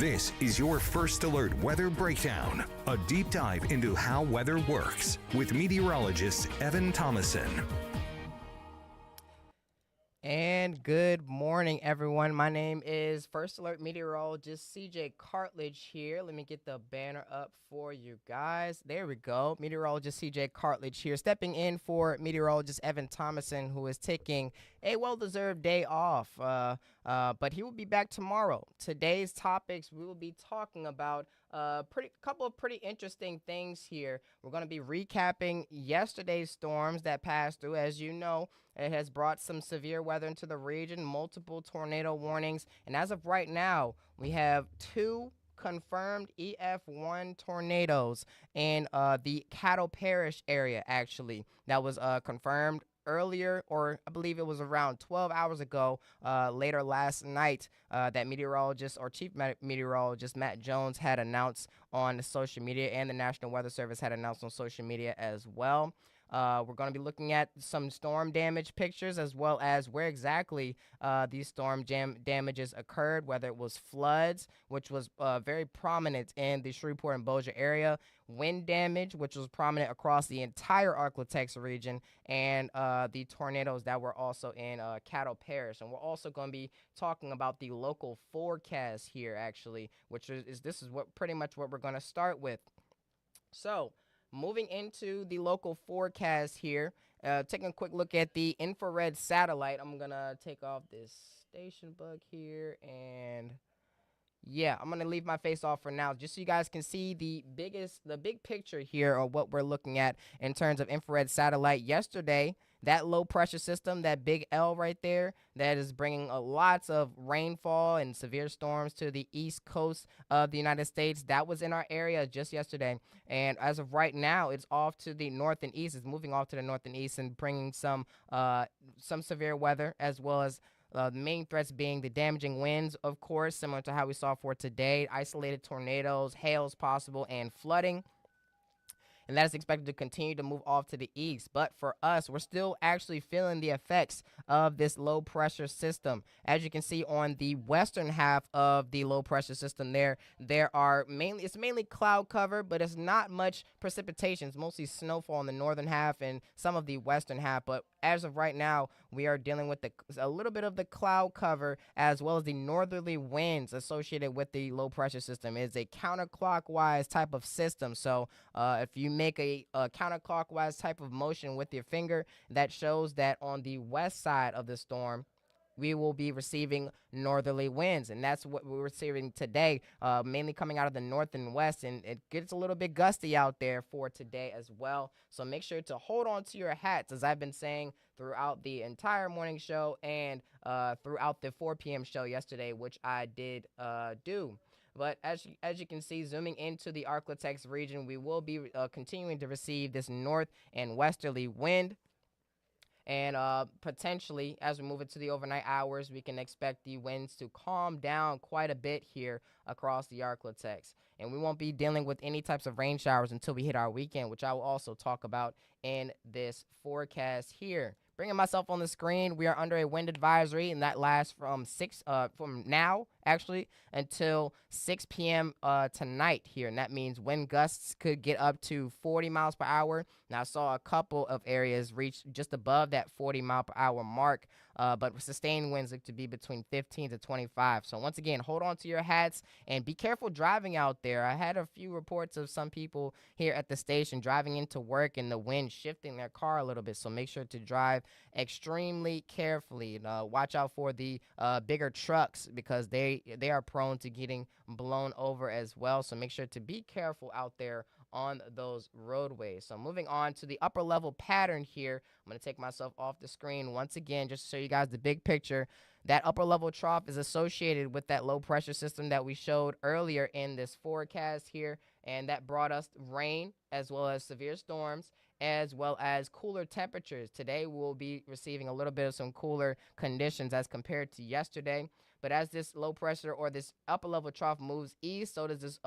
This is your First Alert Weather Breakdown, a deep dive into how weather works with meteorologist Evan Thomason. And good morning, everyone. My name is First Alert Meteorologist CJ Cartledge here. Let me get the banner up for you guys. There we go. Meteorologist CJ Cartledge here, stepping in for meteorologist Evan Thomason, who is taking a well-deserved day off. But he will be back tomorrow. Today's topics, we will be talking about couple of pretty interesting things here. We're going to be recapping yesterday's storms that passed through. As you know, it has brought some severe weather into the region, multiple tornado warnings, and as of right now, we have two confirmed EF1 tornadoes in the Cattle Parish area, actually. That was confirmed earlier, or I believe it was around 12 hours ago, later last night, that meteorologist or chief meteorologist Matt Jones had announced on social media, and the National Weather Service had announced on social media as well. We're going to be looking at some storm damage pictures, as well as where exactly these storm damages occurred, whether it was floods, which was very prominent in the Shreveport and Bossier area, wind damage, which was prominent across the entire Arklatex region, and the tornadoes that were also in Cattle Parish. And we're also going to be talking about the local forecast here, actually, which is what pretty much what we're going to start with. So, moving into the local forecast here, taking a quick look at the infrared satellite. I'm going to take off this station bug here, and yeah, I'm going to leave my face off for now just so you guys can see the big picture here of what we're looking at in terms of infrared satellite. Yesterday, that low pressure system, that big L right there, that is bringing lots of rainfall and severe storms to the east coast of the United States. That was in our area just yesterday. And as of right now, it's off to the north and east. It's moving off to the north and east and bringing some severe weather, as well as the main threats being the damaging winds, of course, similar to how we saw for today, isolated tornadoes, hails possible, and flooding. And that is expected to continue to move off to the east. But for us, we're still actually feeling the effects of this low pressure system. As you can see on the western half of the low pressure system there are it's mainly cloud cover, but it's not much precipitation. It's mostly snowfall in the northern half and some of the western half. But as of right now, we are dealing with a little bit of the cloud cover, as well as the northerly winds associated with the low pressure system. It's a counterclockwise type of system. So if you make a counterclockwise type of motion with your finger, that shows that on the west side of the storm, we will be receiving northerly winds, and that's what we're receiving today, mainly coming out of the north and west, and it gets a little bit gusty out there for today as well. So make sure to hold on to your hats, as I've been saying throughout the entire morning show and throughout the 4 p.m. show yesterday, which I did do. But as you can see, zooming into the Arklatex region, we will be continuing to receive this north and westerly wind. And potentially, as we move into the overnight hours, we can expect the winds to calm down quite a bit here across the Arklatex. And we won't be dealing with any types of rain showers until we hit our weekend, which I will also talk about in this forecast here. Bringing myself on the screen, we are under a wind advisory, and that lasts from now actually until 6 p.m. Tonight here, and that means wind gusts could get up to 40 miles per hour. Now, I saw a couple of areas reach just above that 40 mile per hour mark, but sustained winds look to be between 15 to 25. So once again, hold on to your hats and be careful driving out there. I had a few reports of some people here at the station driving into work and the wind shifting their car a little bit, so make sure to drive extremely carefully. Watch out for the bigger trucks, because they are prone to getting blown over as well, so make sure to be careful out there on those roadways. So moving on to the upper level pattern here, I'm going to take myself off the screen once again just to show you guys the big picture. That upper level trough is associated with that low pressure system that we showed earlier in this forecast here, and that brought us rain as well as severe storms, as well as cooler temperatures. Today we'll be receiving a little bit of some cooler conditions as compared to yesterday. But as this low pressure or this upper level trough moves east, so does this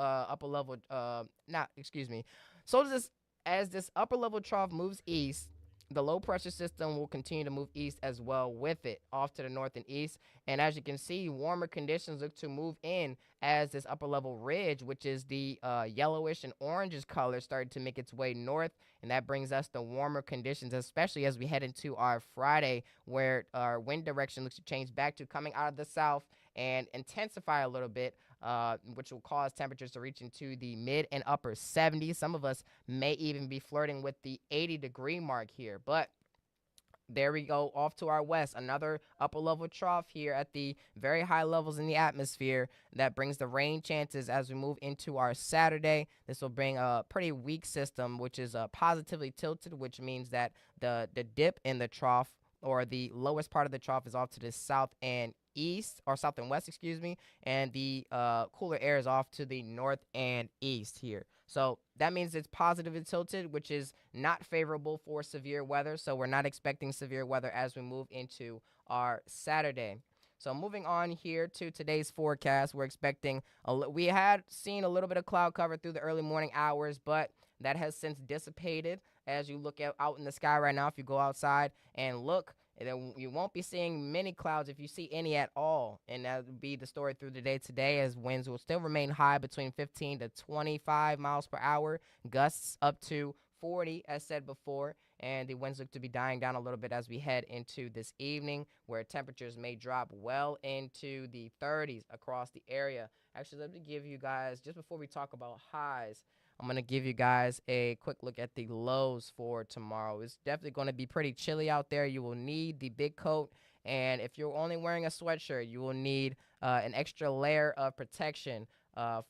as this upper level trough moves east, the low pressure system will continue to move east as well with it, off to the north and east. And as you can see, warmer conditions look to move in as this upper level ridge, which is the yellowish and orangish color, started to make its way north. And that brings us the warmer conditions, especially as we head into our Friday, where our wind direction looks to change back to coming out of the south and intensify a little bit, which will cause temperatures to reach into the mid and upper 70s. Some of us may even be flirting with the 80-degree mark here. But there we go, off to our west, another upper level trough here at the very high levels in the atmosphere that brings the rain chances as we move into our Saturday. This will bring a pretty weak system, which is positively tilted, which means that the dip in the trough, or the lowest part of the trough, is off to the south and east, or south and west, excuse me, and the cooler air is off to the north and east here. So that means it's positively tilted, which is not favorable for severe weather. So we're not expecting severe weather as we move into our Saturday. So moving on here to today's forecast, we're expecting we had seen a little bit of cloud cover through the early morning hours, but that has since dissipated. As you look out in the sky right now, if you go outside and look, then you won't be seeing many clouds, if you see any at all. And that would be the story through the day today, as winds will still remain high between 15 to 25 miles per hour, gusts up to 40, as said before. And the winds look to be dying down a little bit as we head into this evening, where temperatures may drop well into the 30s across the area. Actually, let me give you guys, just before we talk about highs, I'm going to give you guys a quick look at the lows for tomorrow. It's definitely going to be pretty chilly out there. You will need the big coat. And if you're only wearing a sweatshirt, you will need an extra layer of protection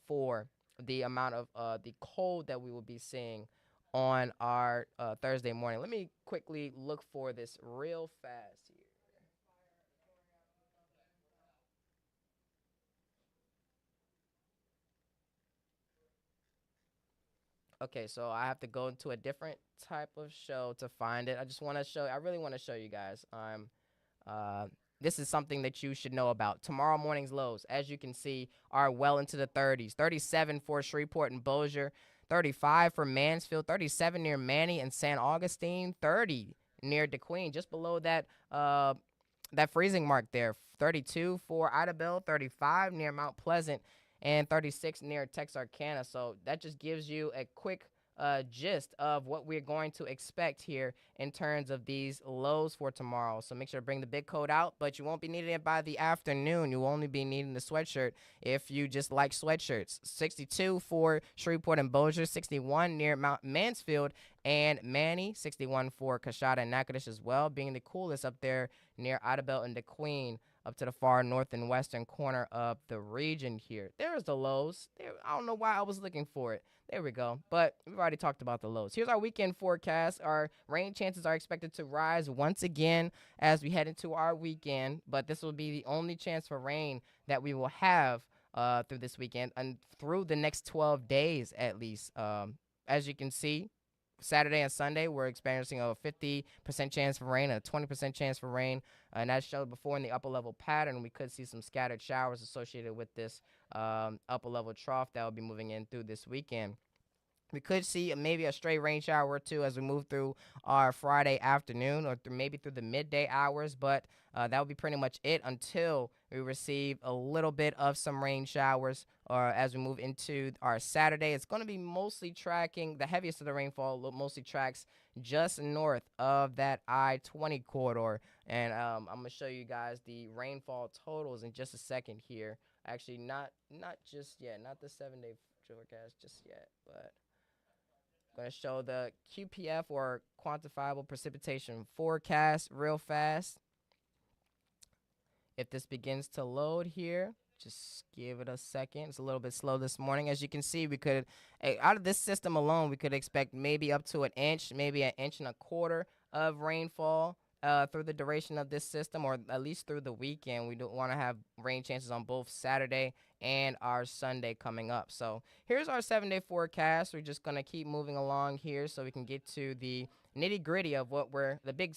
for the amount of the cold that we will be seeing on our Thursday morning. Let me quickly look for this real fast here. Okay, so I have to go into a different type of show to find it. I just want to show. I really want to show you guys. Uh, this is something that you should know about. Tomorrow morning's lows, as you can see, are well into the 30s. 37 for Shreveport and Bossier, 35 for Mansfield, 37 near Manny and San Augustine, 30 near DeQueen, just below that freezing mark there. 32 for Idabel, 35 near Mount Pleasant, and 36 near Texarkana. So that just gives you a quick gist of what we're going to expect here in terms of these lows for tomorrow. So make sure to bring the big coat out, but you won't be needing it by the afternoon. You'll only be needing the sweatshirt if you just like sweatshirts. 62 for Shreveport and Bossier, 61 near Mount Mansfield and Manny, 61 for Coshada and Natchitoches as well, being the coolest up there near Idabel and DeQueen, up to the far north and western corner of the region here. There's the lows. There, I don't know why I was looking for it. There we go. But we've already talked about the lows. Here's our weekend forecast. Our rain chances are expected to rise once again as we head into our weekend, but this will be the only chance for rain that we will have through this weekend and through the next 12 days at least. As you can see, Saturday and Sunday, we're experiencing a 50% chance for rain and a 20% chance for rain. And as showed before in the upper level pattern, we could see some scattered showers associated with this upper level trough that will be moving in through this weekend. We could see maybe a stray rain shower or two as we move through our Friday afternoon, or maybe through the midday hours, but that would be pretty much it until we receive a little bit of some rain showers, or as we move into our Saturday. It's going to be mostly tracking, the heaviest of the rainfall mostly tracks just north of that I-20 corridor. And I'm going to show you guys the rainfall totals in just a second here. Actually, not just yet, not the 7-day forecast just yet, but going to show the QPF, or quantifiable precipitation forecast, real fast. If this begins to load here, just give it a second. It's a little bit slow this morning. As you can see, we could, out of this system alone, we could expect maybe up to an inch, maybe an inch and a quarter of rainfall through the duration of this system, or at least through the weekend. We don't want to have rain chances on both Saturday and our Sunday coming up. So here's our 7-day forecast. We're just going to keep moving along here so we can get to the nitty gritty of what the big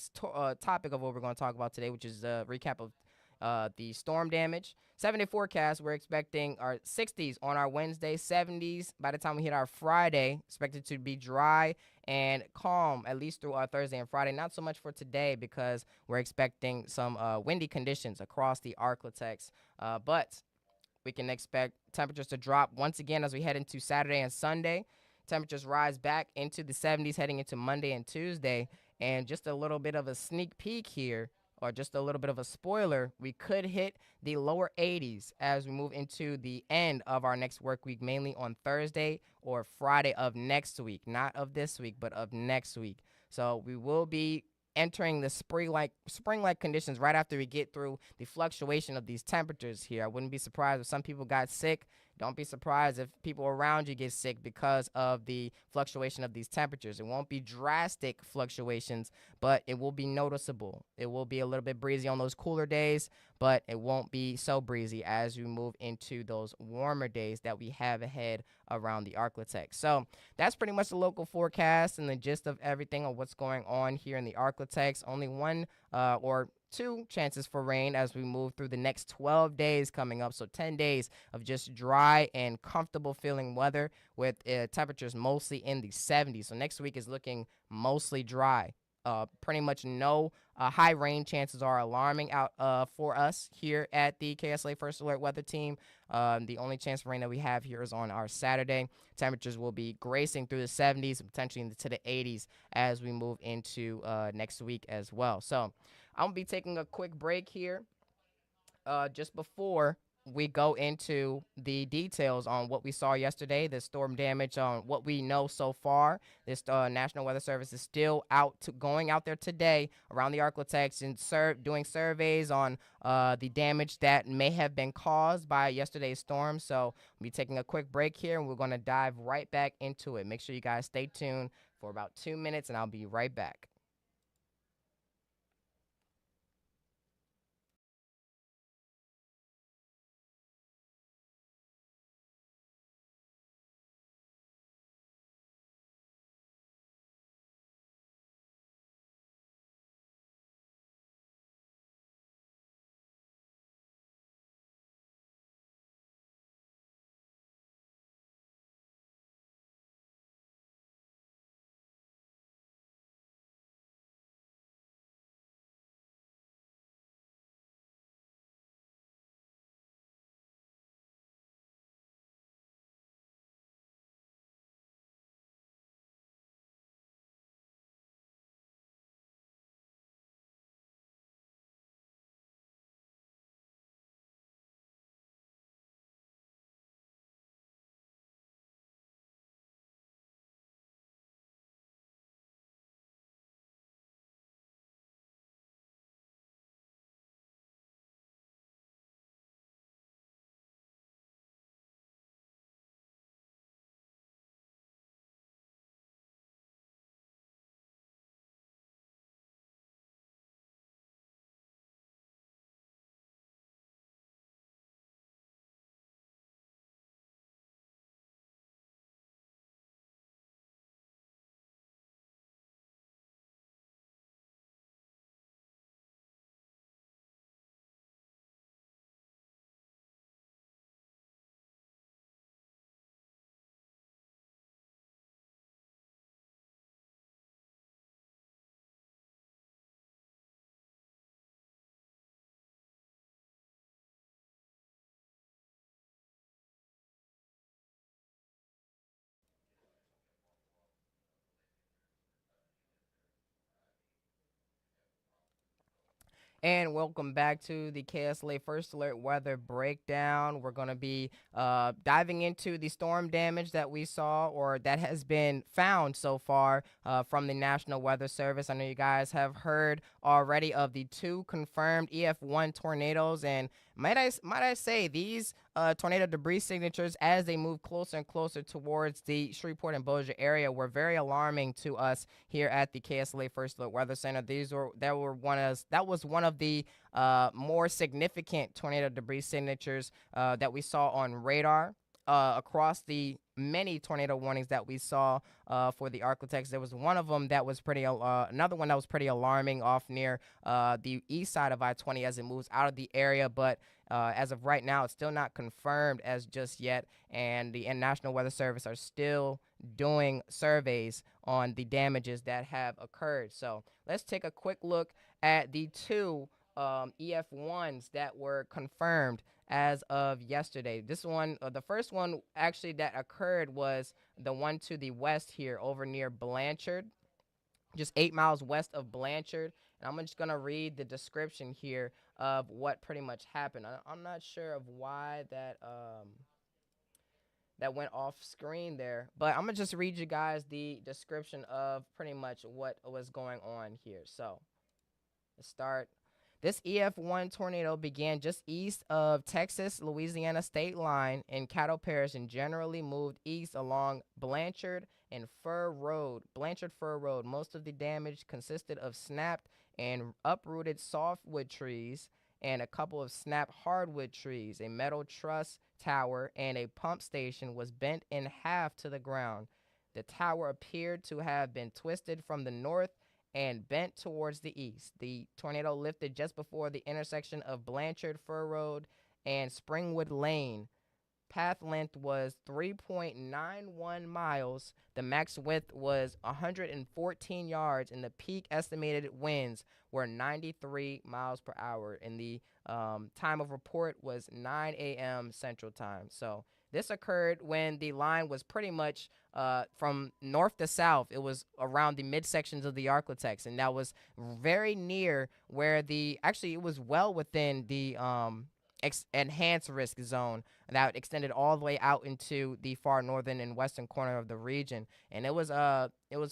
topic of what we're going to talk about today, which is a recap of the storm damage. 7-day forecast, we're expecting our 60s on our Wednesday, 70s by the time we hit our Friday, expected to be dry and calm at least through our Thursday and Friday. Not so much for today because we're expecting some windy conditions across the Arklatex. But we can expect temperatures to drop once again as we head into Saturday and Sunday. Temperatures rise back into the 70s heading into Monday and Tuesday. And just a little bit of a sneak peek here, or just a little bit of a spoiler, we could hit the lower 80s as we move into the end of our next work week, mainly on Thursday or Friday of next week. Not of this week, but of next week. So we will be entering the spring-like conditions right after we get through the fluctuation of these temperatures here. I wouldn't be surprised if some people got sick. Don't be surprised if people around you get sick because of the fluctuation of these temperatures. It won't be drastic fluctuations, but it will be noticeable. It will be a little bit breezy on those cooler days, but it won't be so breezy as we move into those warmer days that we have ahead around the Arklatex. So that's pretty much the local forecast and the gist of everything of what's going on here in the Arklatex. Only one or two chances for rain as we move through the next 12 days coming up. So 10 days of just dry and comfortable feeling weather with temperatures mostly in the 70s. So next week is looking mostly dry. Pretty much no high rain chances are alarming out for us here at the KSLA First Alert Weather Team. The only chance for rain that we have here is on our Saturday. Temperatures will be gracing through the 70s, potentially into the 80s as we move into next week as well. So I'm going to be taking a quick break here just before we go into the details on what we saw yesterday, the storm damage, on what we know so far. This National Weather Service is still going out there today around the Arklatex and doing surveys on the damage that may have been caused by yesterday's storm. So we'll be taking a quick break here, and we're going to dive right back into it. Make sure you guys stay tuned for about 2 minutes, and I'll be right back. And welcome back to the KSLA First Alert Weather Breakdown. We're going to be diving into the storm damage that we saw, or that has been found so far from the National Weather Service. I know you guys have heard already of the 2 confirmed EF1 tornadoes, and might I say these tornado debris signatures, as they move closer and closer towards the Shreveport and Bossier area, were very alarming to us here at the KSLA First Alert Weather Center. That was one of the more significant tornado debris signatures that we saw on radar. across the many tornado warnings that we saw for the Arklatex. There was one of them that was another one that was pretty alarming off near the east side of I-20 as it moves out of the area, but as of right now, it's still not confirmed as just yet, and the National Weather Service are still doing surveys on the damages that have occurred. So let's take a quick look at the two EF1s that were confirmed as of yesterday. This one, the first one actually that occurred was the one to the west here over near Blanchard, just 8 miles west of Blanchard. And I'm just going to read the description here of what pretty much happened. I'm not sure of why that went off screen there, but I'm going to just read you guys the description of pretty much what was going on here. So let's start. This EF1 tornado began just east of Texas-Louisiana state line in Caddo Parish and generally moved east along Blanchard and Blanchard Fir Road. Most of the damage consisted of snapped and uprooted softwood trees and a couple of snapped hardwood trees. A metal truss tower and a pump station was bent in half to the ground. The tower appeared to have been twisted from the north and bent towards the east. The tornado lifted just before the intersection of Blanchard Fir Road and Springwood Lane. Path length was 3.91 miles. The max width was 114 yards, and the peak estimated winds were 93 miles per hour. And the time of report was 9 a.m. Central Time. So this occurred when the line was pretty much from north to south. It was around the midsections of the Arklatex, and that was very near where it was well within the enhanced risk zone that extended all the way out into the far northern and western corner of the region. And it was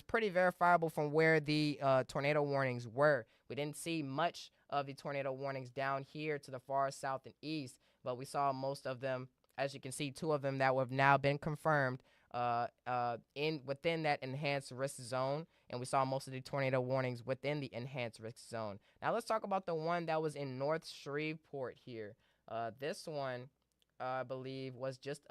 pretty verifiable from where the tornado warnings were. We didn't see much of the tornado warnings down here to the far south and east, but we saw most of them. As you can see, two of them that have now been confirmed within that enhanced risk zone, and we saw most of the tornado warnings within the enhanced risk zone. Now let's talk about the one that was in North Shreveport here. This one, I believe, was just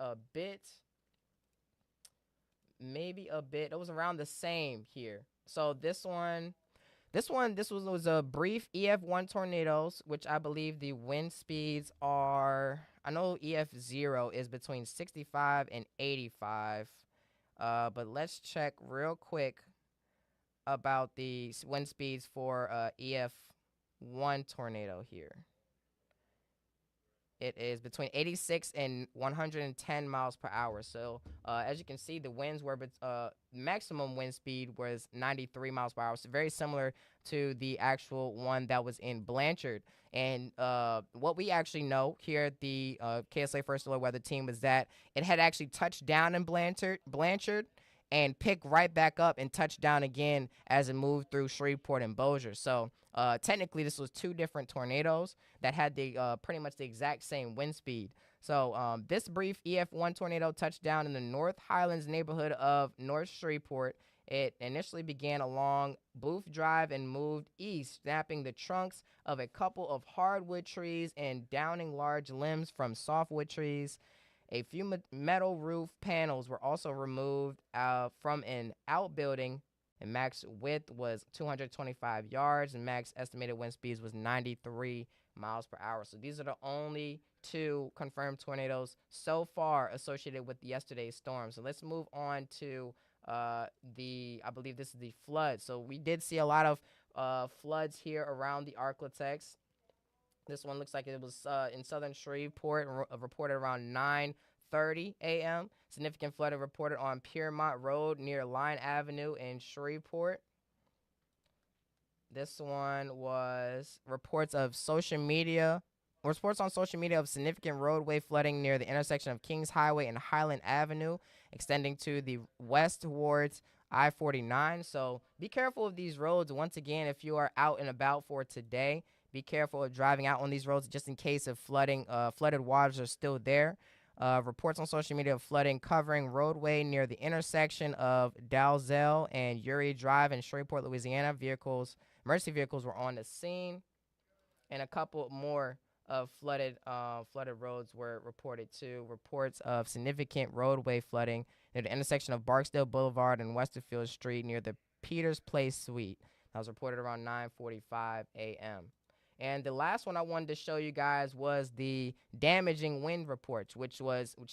maybe a bit. It was around the same here. So this was a brief EF1 tornadoes, which I believe the wind speeds are. I know EF0 is between 65 and 85, but let's check real quick about the wind speeds for EF1 tornado here. It is between 86 and 110 miles per hour. So as you can see, the winds were maximum wind speed was 93 miles per hour. So very similar to the actual one that was in Blanchard. And what we actually know here at the KSLA First Alert Weather team is that it had actually touched down in Blanchard and picked right back up and touched down again as it moved through Shreveport and Bossier. So technically, this was two different tornadoes that had the pretty much the exact same wind speed. So this brief EF1 tornado touched down in the North Highlands neighborhood of North Shreveport. It initially began along Booth Drive and moved east, snapping the trunks of a couple of hardwood trees and downing large limbs from softwood trees. A few metal roof panels were also removed from an outbuilding, and max width was 225 yards, and max estimated wind speeds was 93 miles per hour. So these are the only two confirmed tornadoes so far associated with yesterday's storm. So let's move on to I believe this is the flood. So we did see a lot of floods here around the Arklatex. This one looks like it was in southern Shreveport, reported around 9:30 a.m. Significant flooding reported on Piermont Road near Line Avenue in Shreveport. This one was reports on social media of significant roadway flooding near the intersection of Kings Highway and Highland Avenue, extending to the west towards I-49. So be careful of these roads. Once again, if you are out and about for today, be careful of driving out on these roads just in case of flooding. Flooded waters are still there. Reports on social media of flooding covering roadway near the intersection of Dalzell and Uri Drive in Shreveport, Louisiana. Emergency vehicles were on the scene. And a couple more of flooded roads were reported too. Reports of significant roadway flooding near the intersection of Barksdale Boulevard and Westerfield Street near the Peters Place Suite. That was reported around 9:45 a.m. And the last one I wanted to show you guys was the damaging wind reports, which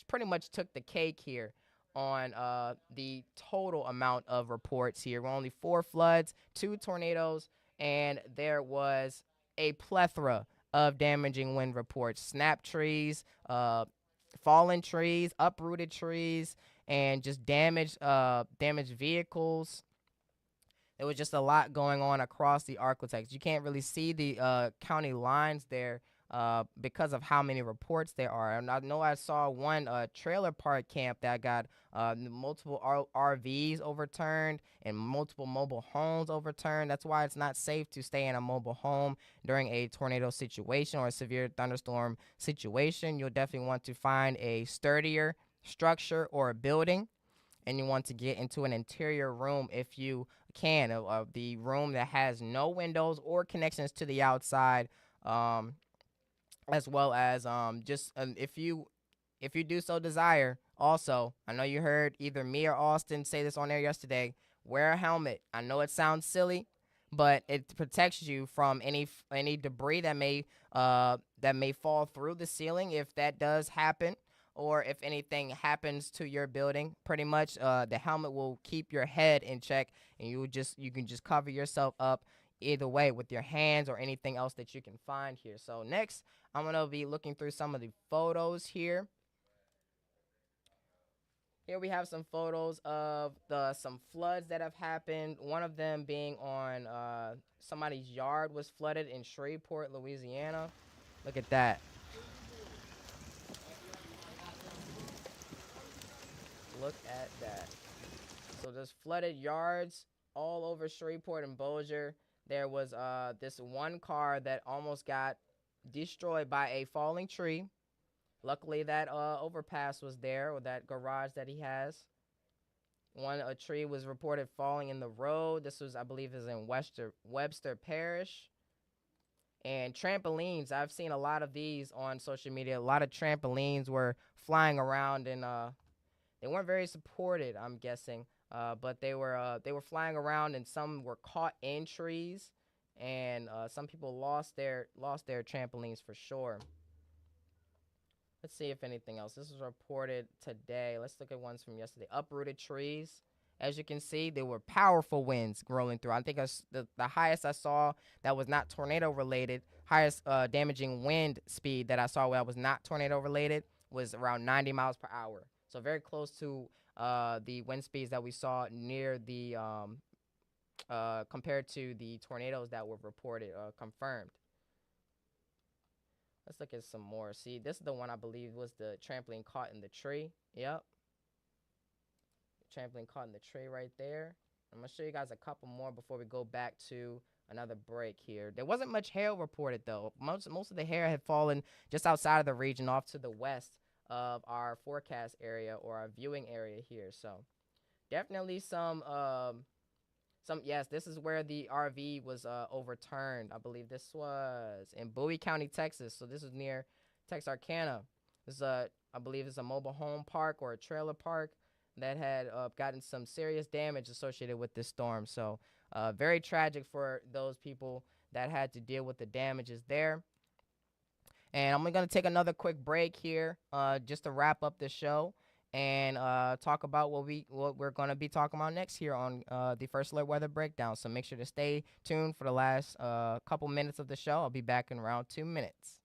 pretty much took the cake here on the total amount of reports here. We're only 4 floods, 2 tornadoes, and there was a plethora of damaging wind reports: snap trees, fallen trees, uprooted trees, and just damaged vehicles. There was just a lot going on across the Arklatex. You can't really see the county lines there because of how many reports there are. And I know I saw one trailer park camp that got multiple RVs overturned and multiple mobile homes overturned. That's why it's not safe to stay in a mobile home during a tornado situation or a severe thunderstorm situation. You'll definitely want to find a sturdier structure or a building, and you want to get into an interior room if you can, the room that has no windows or connections to the outside, as well as just if you do so desire. Also, I know you heard either me or Austin say this on air yesterday: wear a helmet. I know it sounds silly, but it protects you from any debris that may fall through the ceiling if that does happen, or if anything happens to your building. Pretty much, the helmet will keep your head in check, and you can just cover yourself up either way with your hands or anything else that you can find here. So next, I'm gonna be looking through some of the photos here. Here we have some photos of some floods that have happened. One of them being on somebody's yard was flooded in Shreveport, Louisiana. Look at that. Look at that. So there's flooded yards all over Shreveport and Bossier. There was this one car that almost got destroyed by a falling tree. Luckily, that overpass was there, or that garage that he has. A tree was reported falling in the road. This was, I believe, is in Webster Parish. And trampolines, I've seen a lot of these on social media. A lot of trampolines were flying around, and they weren't very supported, I'm guessing. But they were flying around, and some were caught in trees, and some people lost their trampolines for sure. Let's see if anything else. This was reported today. Let's look at ones from yesterday. Uprooted trees. As you can see, there were powerful winds rolling through. I think the highest I saw that was not tornado related, highest damaging wind speed that I saw that was not tornado related was around 90 miles per hour. So very close to the wind speeds that we saw near the compared to the tornadoes that were reported, confirmed. Let's look at some more. See, this is the one I believe was the trampoline caught in the tree. Yep. Trampoline caught in the tree right there. I'm going to show you guys a couple more before we go back to another break here. There wasn't much hail reported, though. Most of the hail had fallen just outside of the region, off to the west of our forecast area or our viewing area here. So definitely yes, this is where the RV was overturned. I believe this was in Bowie County, Texas. So this is near Texarkana. This is I believe it's a mobile home park or a trailer park that had gotten some serious damage associated with this storm. So very tragic for those people that had to deal with the damages there. And I'm going to take another quick break here just to wrap up the show and talk about what we're going to be talking about next here on the First Alert Weather Breakdown. So make sure to stay tuned for the last couple minutes of the show. I'll be back in around 2 minutes.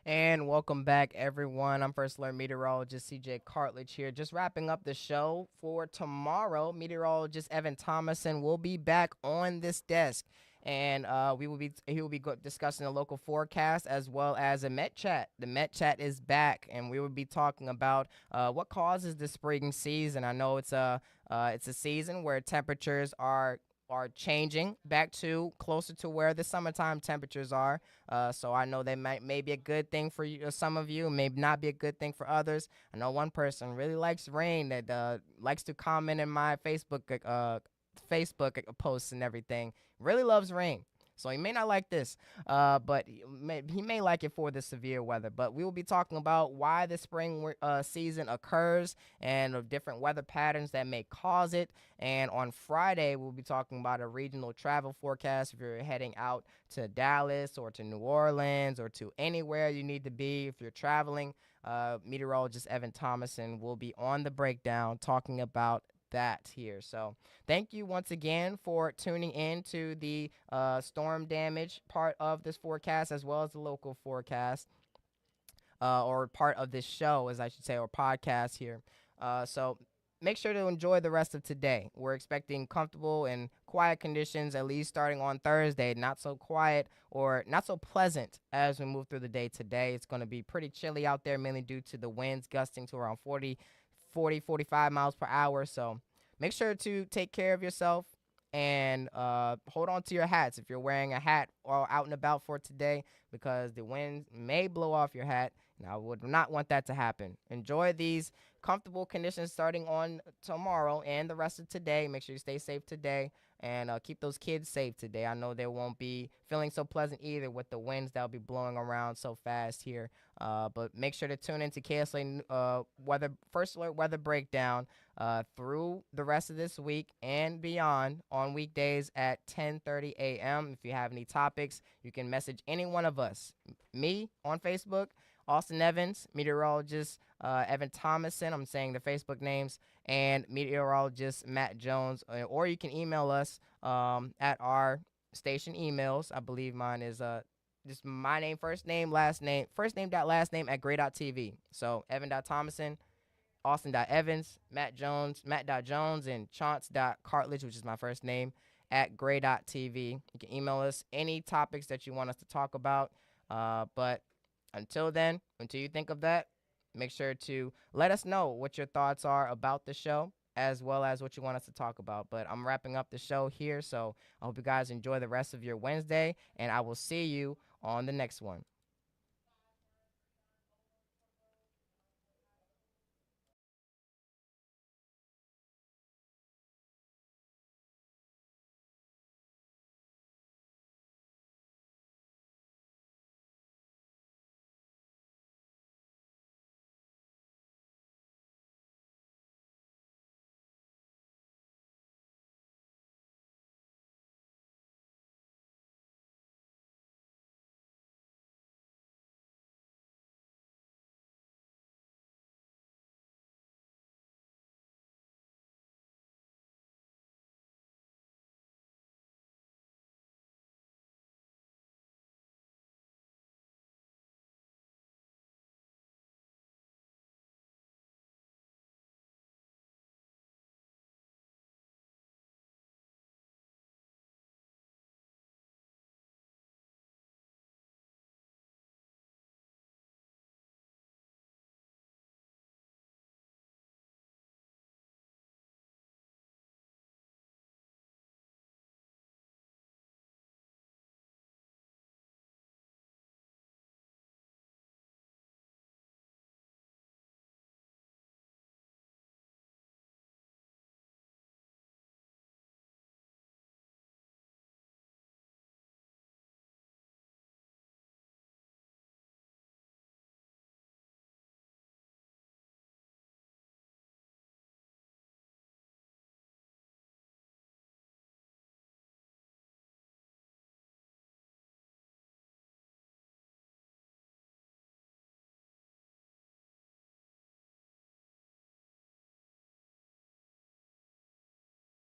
And welcome back, everyone. I'm First Alert Meteorologist CJ Cartledge here. Just wrapping up the show for tomorrow. Meteorologist Evan Thomason will be back on this desk, and he will be discussing the local forecast as well as a Met Chat. The Met Chat is back, and we will be talking about what causes the spring season. I know it's a season where temperatures are changing back to closer to where the summertime temperatures are. So I know they may be a good thing for you, some of you, may not be a good thing for others. I know one person really likes rain that likes to comment in my Facebook posts and everything. Really loves rain. So he may not like this, but he may like it for the severe weather. But we will be talking about why the spring season occurs and of different weather patterns that may cause it. And on Friday, we'll be talking about a regional travel forecast if you're heading out to Dallas or to New Orleans or to anywhere you need to be if you're traveling. Meteorologist Evan Thomason will be on the breakdown talking about that here. So thank you once again for tuning in to the storm damage part of this forecast as well as the local forecast or part of this show, as I should say, or podcast here. So make sure to enjoy the rest of today. We're expecting comfortable and quiet conditions, at least starting on Thursday. Not so quiet or not so pleasant as we move through the day today. It's going to be pretty chilly out there, mainly due to the winds gusting to around 45 miles per hour. So make sure to take care of yourself and hold on to your hats if you're wearing a hat or out and about for today, because the wind may blow off your hat. And I would not want that to happen. Enjoy these comfortable conditions starting on tomorrow and the rest of today. Make sure you stay safe today and keep those kids safe today. I know they won't be feeling so pleasant either with the winds that'll be blowing around so fast here. But make sure to tune into KSLA First Alert Weather Breakdown through the rest of this week and beyond on weekdays at 10:30 a.m. If you have any topics, you can message any one of us. Me on Facebook, Austin Evans, meteorologist Evan Thomason, I'm saying the Facebook names, and meteorologist Matt Jones. Or you can email us at our station emails. I believe mine is just my name, first name, last name, first name dot last name at gray.tv. So Evan.Thomason, Austin.Evans, Matt.Jones, and Chance.Cartledge, which is my first name, at gray.tv. You can email us any topics that you want us to talk about. But until then, until you think of that, make sure to let us know what your thoughts are about the show as well as what you want us to talk about. But I'm wrapping up the show here, so I hope you guys enjoy the rest of your Wednesday, and I will see you on the next one.